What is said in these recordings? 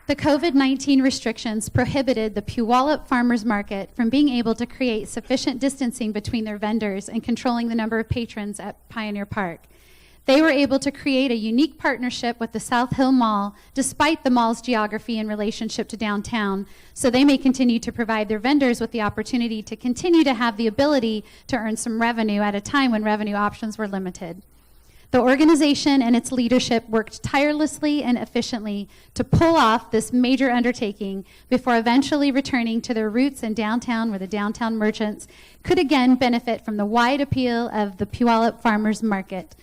The COVID-19 restrictions prohibited the Puyallup Farmers Market from being able to create sufficient distancing between their vendors and controlling the number of patrons at Pioneer Park. They were able to create a unique partnership with the South Hill Mall, despite the mall's geography and relationship to downtown, so they may continue to provide their vendors with the opportunity to continue to have the ability to earn some revenue at a time when revenue options were limited. The organization and its leadership worked tirelessly and efficiently to pull off this major undertaking before eventually returning to their roots in downtown, where the downtown merchants could again benefit from the wide appeal of the Puyallup Farmers Market.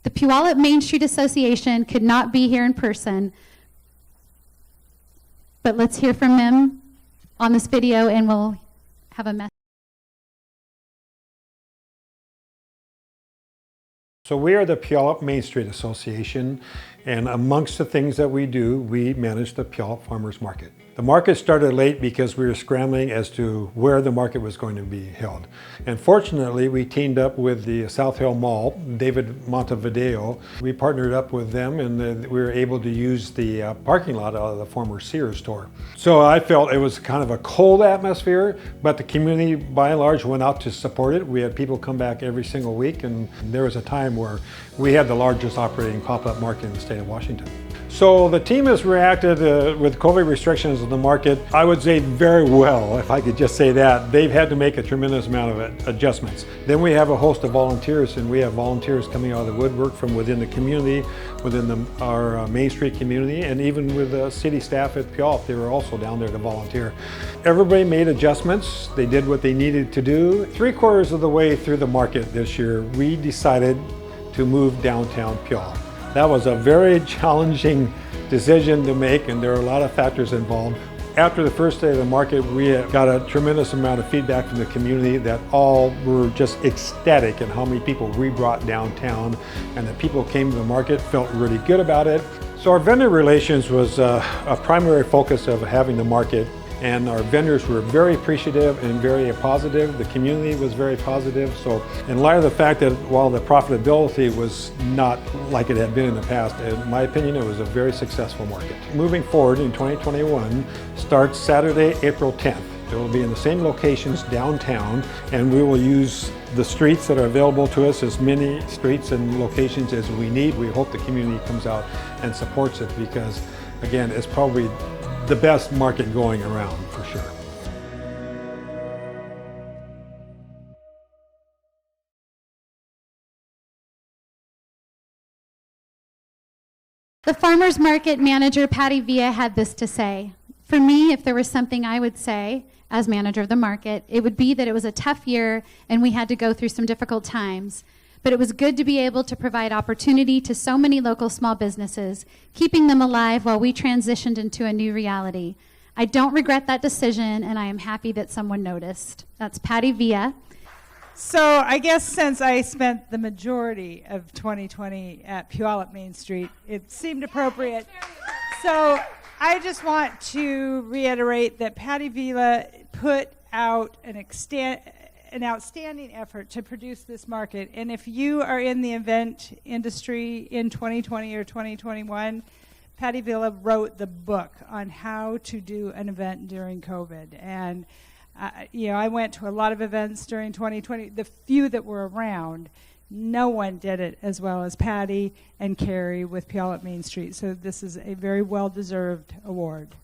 The Puyallup Main Street Association could not be here in person, but let's hear from them on this video and we'll have a message. So we are the Puyallup Main Street Association, and amongst the things that we do, we manage the Puyallup Farmers Market. The market started late because we were scrambling as to where the market was going to be held. And fortunately, we teamed up with the South Hill Mall, David Montevideo. We partnered up with them and we were able to use the parking lot out of the former Sears store. So I felt it was kind of a cold atmosphere, but the community by and large went out to support it. We had people come back every single week, and there was a time where we had the largest operating pop-up market in the state of Washington. So the team has reacted with COVID restrictions in the market, I would say very well, if I could just say that. They've had to make a tremendous amount of adjustments. Then we have a host of volunteers, and we have volunteers coming out of the woodwork from within the community, within our Main Street community, and even with the city staff at Puyallup. They were also down there to volunteer. Everybody made adjustments. They did what they needed to do. 3/4 of the way through the market this year, we decided to move downtown Puyallup. That was a very challenging decision to make, and there are a lot of factors involved. After the first day of the market, we got a tremendous amount of feedback from the community that all were just ecstatic in how many people we brought downtown, and the people came to the market, felt really good about it. So our vendor relations was a primary focus of having the market, and our vendors were very appreciative and very positive. The community was very positive. So in light of the fact that while the profitability was not like it had been in the past, in my opinion, it was a very successful market. Moving forward in 2021 starts Saturday, April 10th. It will be in the same locations downtown, and we will use the streets that are available to us, as many streets and locations as we need. We hope the community comes out and supports it because, again, it's probably the best market going around for sure. The farmers market manager, Patty Villa, had this to say. For me, if there was something I would say as manager of the market, it would be that it was a tough year and we had to go through some difficult times. But it was good to be able to provide opportunity to so many local small businesses, keeping them alive while we transitioned into a new reality. I don't regret that decision, and I am happy that someone noticed. That's Patty Villa. So I guess since I spent the majority of 2020 at Puyallup Main Street, it seemed appropriate. So I just want to reiterate that Patty Villa put out an outstanding effort to produce this market. And if you are in the event industry in 2020 or 2021, Patty Villa wrote the book on how to do an event during COVID. And I went to a lot of events during 2020. The few that were around, no one did it as well as Patty and Kerry with Puyallup Main Street. So this is a very well-deserved award.